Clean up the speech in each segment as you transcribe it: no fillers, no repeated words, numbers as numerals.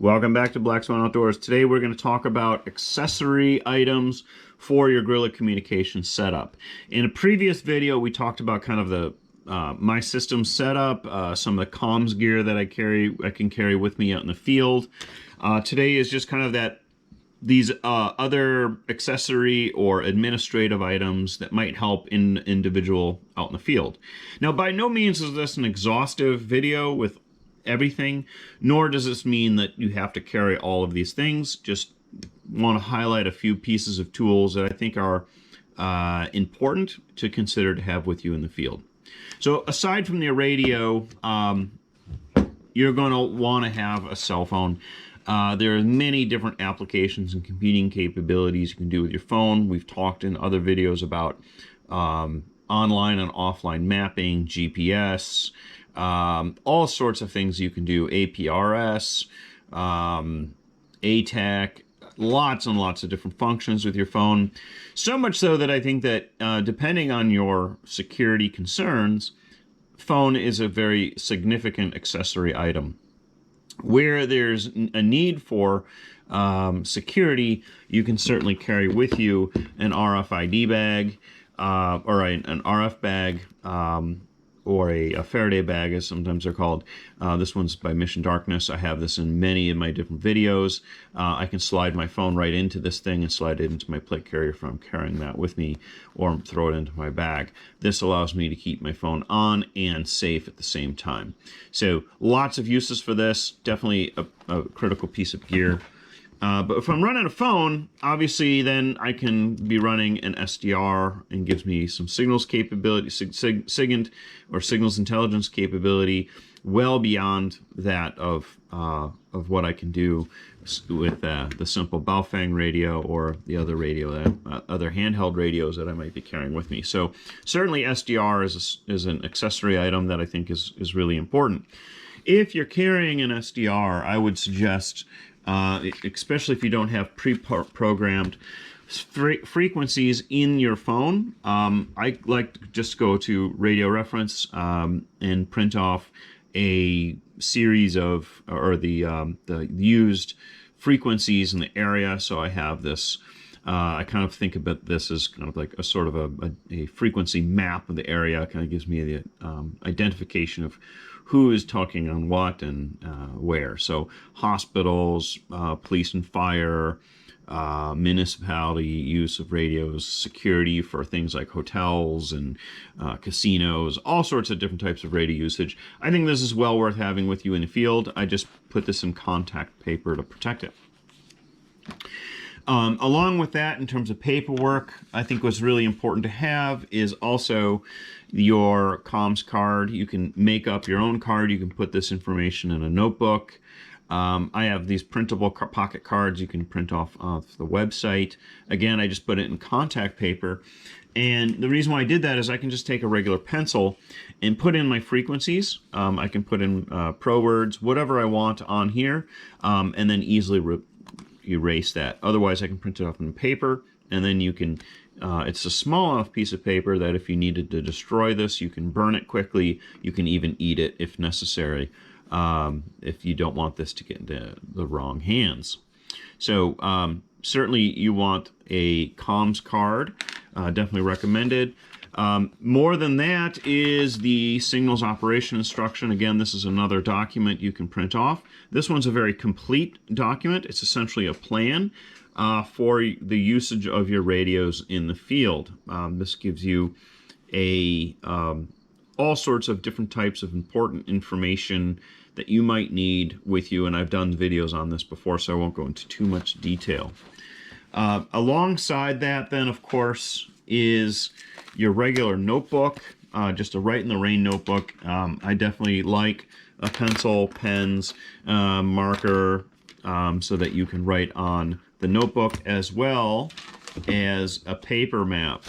Welcome back to Black Swan Outdoors. Today we're going to talk about accessory items for your Guerilla communication setup. In a previous video we talked about kind of the my system setup, some of the comms gear that I can carry with me out in the field. Today is just kind of these other accessory or administrative items that might help an individual out in the field. Now, by no means is this an exhaustive video with everything, nor does this mean that you have to carry all of these things. Just want to highlight a few pieces of tools that I think are important to consider to have with you in the field. So aside from the radio, you're going to want to have a cell phone. There are many different applications and computing capabilities you can do with your phone. We've talked in other videos about online and offline mapping, GPS, all sorts of things you can do, APRS, ATAC, lots and lots of different functions with your phone. So much so that I think that depending on your security concerns, phone is a very significant accessory item. Where there's a need for security, you can certainly carry with you an RFID bag, or an RF bag, or a Faraday bag, as sometimes they're called. This one's by Mission Darkness. I have this in many of my different videos. I can slide my phone right into this thing and slide it into my plate carrier if I'm carrying that with me, or throw it into my bag. This allows me to keep my phone on and safe at the same time. So lots of uses for this. Definitely a critical piece of gear. But if I'm running a phone, obviously then I can be running an SDR, and gives me some signals capability, SIGINT or signals intelligence capability, well beyond that of what I can do with the simple Baofeng radio or the other radio, other handheld radios that I might be carrying with me. So certainly SDR is an accessory item that I think is really important. If you're carrying an SDR, I would suggest, especially if you don't have pre-programmed frequencies in your phone, I like to just go to Radio Reference and print off a series of, or the used frequencies in the area. So I have this, I kind of think about this as kind of like a sort of a frequency map of the area. It kind of gives me the identification of who is talking on what and where. So hospitals, police and fire, municipality use of radios, security for things like hotels and casinos, all sorts of different types of radio usage. I think this is well worth having with you in the field. I just put this in contact paper to protect it. Along with that, in terms of paperwork, I think what's really important to have is also your comms card. You can make up your own card. You can put this information in a notebook. I have these printable pocket cards you can print off the website. Again, I just put it in contact paper. And the reason why I did that is I can just take a regular pencil and put in my frequencies. I can put in pro words, whatever I want on here, and then easily erase that. Otherwise, I can print it off on paper, and then you can, it's a small enough piece of paper that if you needed to destroy this, you can burn it quickly. You can even eat it if necessary, if you don't want this to get into the wrong hands. So certainly you want a comms card, definitely recommended. More than that is the signals operation instruction. Again, this is another document you can print off. This one's a very complete document. It's essentially a plan for the usage of your radios in the field. This gives you all sorts of different types of important information that you might need with you, and I've done videos on this before, so I won't go into too much detail. Alongside that, then, of course, is your regular notebook, just a Write in the Rain notebook. I definitely like a pencil, pens, marker, so that you can write on the notebook, as well as a paper map.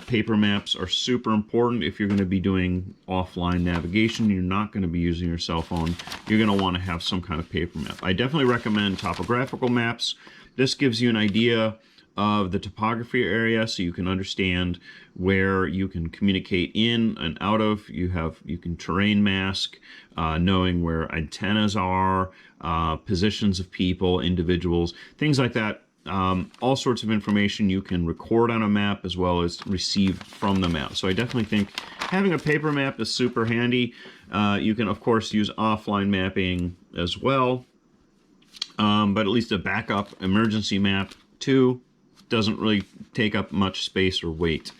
Paper maps are super important if you're going to be doing offline navigation. You're not going to be using your cell phone. You're going to want to have some kind of paper map. I definitely recommend topographical maps. This gives you an idea of the topography area, so you can understand where you can communicate in and out of. You can terrain mask, knowing where antennas are, positions of people, individuals, things like that. All sorts of information you can record on a map as well as receive from the map. So I definitely think having a paper map is super handy. You can, of course, use offline mapping as well, but at least a backup emergency map too doesn't really take up much space or weight.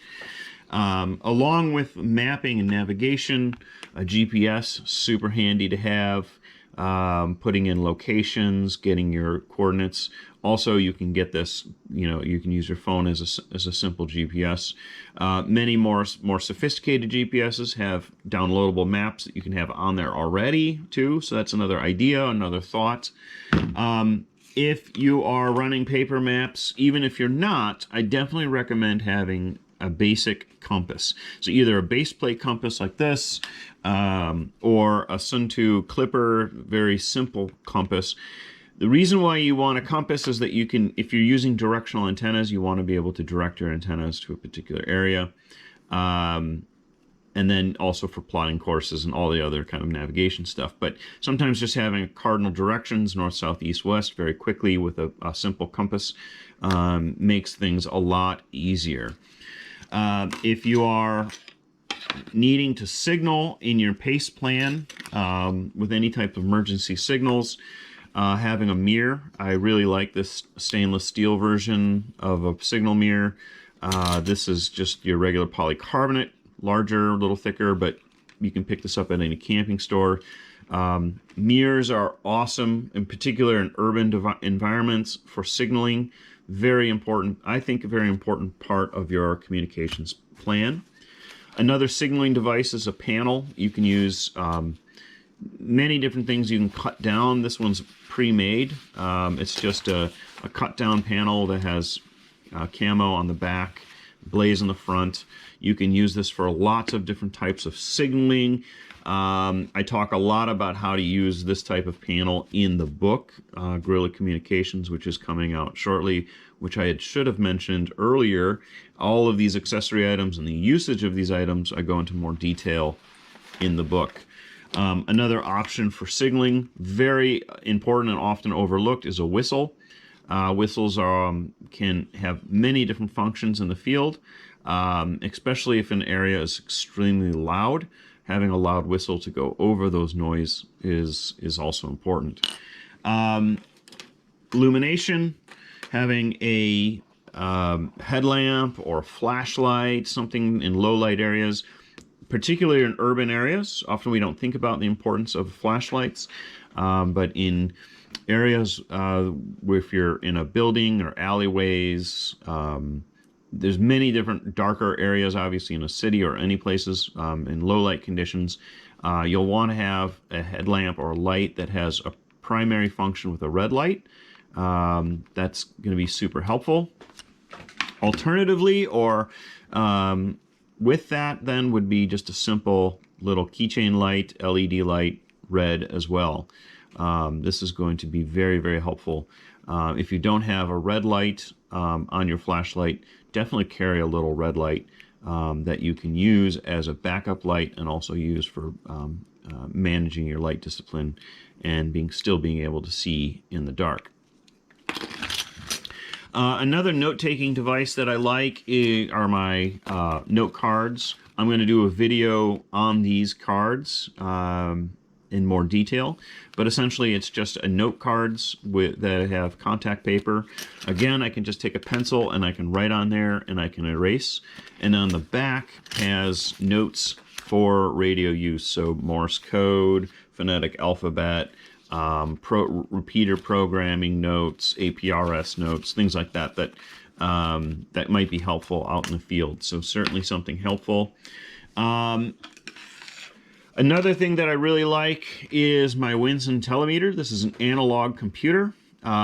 Along with mapping and navigation, a GPS, super handy to have. Putting in locations, getting your coordinates. Also, you can get this, you can use your phone as a simple GPS. Many more sophisticated GPSs have downloadable maps that you can have on there already too. So that's another idea, another thought. If you are running paper maps, even if you're not, I definitely recommend having a basic compass. So either a base plate compass like this, or a Sun2 Clipper, very simple compass. The reason why you want a compass is that you can, if you're using directional antennas, you want to be able to direct your antennas to a particular area. And then also for plotting courses and all the other kind of navigation stuff. But sometimes just having cardinal directions, north, south, east, west, very quickly with a simple compass makes things a lot easier. If you are needing to signal in your PACE plan with any type of emergency signals, having a mirror. I really like this stainless steel version of a signal mirror. This is just your regular polycarbonate, larger, a little thicker, but you can pick this up at any camping store. Mirrors are awesome, in particular in urban environments for signaling. Very important, I think a very important part of your communications plan. Another signaling device is a panel. You can use many different things you can cut down. This one's pre-made. It's just a cut down panel that has camo on the back, blaze on the front. You can use this for lots of different types of signaling. I talk a lot about how to use this type of panel in the book, Guerilla Communications, which is coming out shortly, which I should have mentioned earlier. All of these accessory items and the usage of these items, I go into more detail in the book. Another option for signaling, very important and often overlooked, is a whistle. Whistles can have many different functions in the field, especially if an area is extremely loud. Having a loud whistle to go over those noise is also important. Illumination, having a headlamp or a flashlight, something in low light areas, particularly in urban areas. Often we don't think about the importance of flashlights, but in areas where if you're in a building or alleyways, there's many different darker areas, obviously in a city or any places in low light conditions. You'll want to have a headlamp or a light that has a primary function with a red light. That's going to be super helpful. Alternatively, or with that then would be just a simple little keychain light, LED light, red as well. This is going to be very, very helpful. If you don't have a red light on your flashlight, definitely carry a little red light that you can use as a backup light and also use for managing your light discipline and still being able to see in the dark. Another note-taking device that I like are my note cards. I'm going to do a video on these cards in more detail, but essentially it's just a note cards that have contact paper. Again, I can just take a pencil and I can write on there and I can erase. And on the back has notes for radio use, so Morse code, phonetic alphabet, repeater programming notes, APRS notes, things like that that might be helpful out in the field. So certainly something helpful. Another thing that I really like is my Winson Telemeter. This is an analog computer.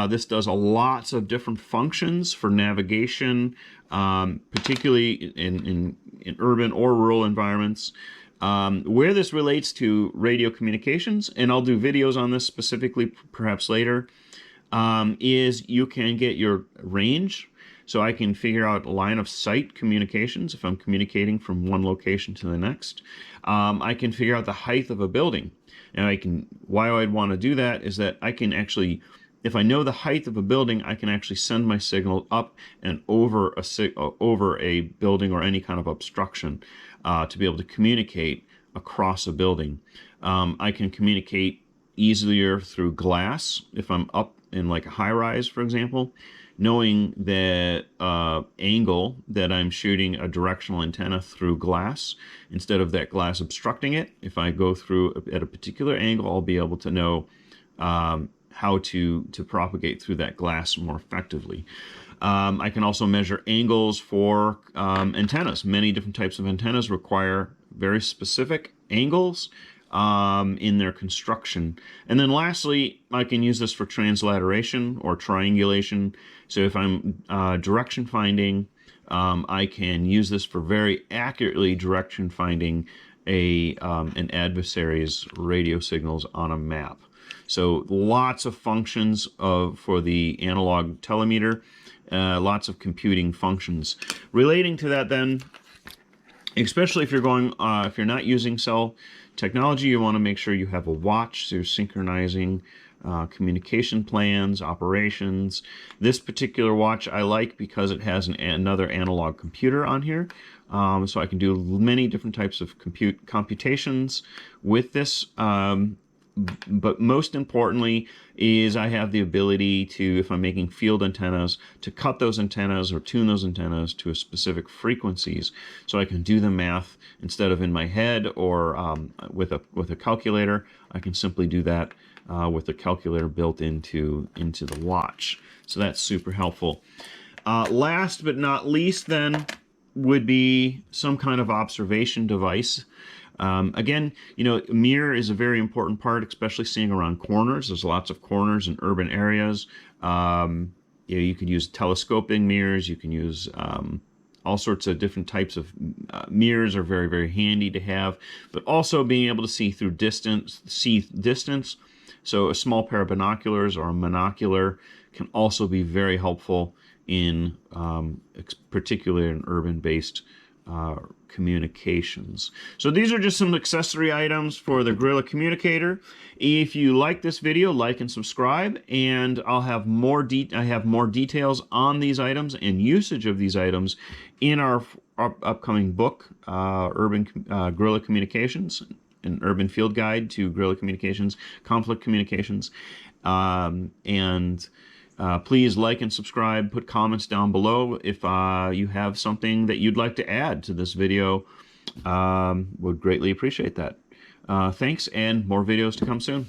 This does lots of different functions for navigation, particularly in urban or rural environments. Where this relates to radio communications, and I'll do videos on this specifically perhaps later, is you can get your range. So I can figure out line of sight communications if I'm communicating from one location to the next. I can figure out the height of a building. And why I'd want to do that is that I can actually, if I know the height of a building, I can actually send my signal up and over a building or any kind of obstruction to be able to communicate across a building. I can communicate easier through glass if I'm up in like a high rise, for example, knowing that angle that I'm shooting a directional antenna through glass instead of that glass obstructing it. If I go through at a particular angle, I'll be able to know how to propagate through that glass more effectively. I can also measure angles for antennas. Many different types of antennas require very specific angles in their construction. And then lastly, I can use this for translateration or triangulation. So if I'm direction finding, I can use this for very accurately direction finding an adversary's radio signals on a map. So lots of functions for the analog telemeter, lots of computing functions. Relating to that then, especially if you're not using cell technology, you want to make sure you have a watch, so you're synchronizing communication plans, operations. This particular watch I like because it has another analog computer on here. So I can do many different types of computations with this. But most importantly is I have the ability to, if I'm making field antennas, to cut those antennas or tune those antennas to a specific frequencies. So I can do the math instead of in my head or with a calculator. I can simply do that with a calculator built into the watch. So that's super helpful. Last but not least then would be some kind of observation device. Again, mirror is a very important part, especially seeing around corners. There's lots of corners in urban areas. You could use telescoping mirrors. You can use all sorts of different types of mirrors are very, very handy to have. But also being able to see distance. So a small pair of binoculars or a monocular can also be very helpful in particularly in urban-based communications. So these are just some accessory items for the Guerilla communicator. If you like this video, like and subscribe, and I have more details on these items and usage of these items in our upcoming book, Guerilla Communications, an urban field guide to guerrilla communications, conflict communications, please like and subscribe, put comments down below if you have something that you'd like to add to this video. Would greatly appreciate that. Thanks, and more videos to come soon.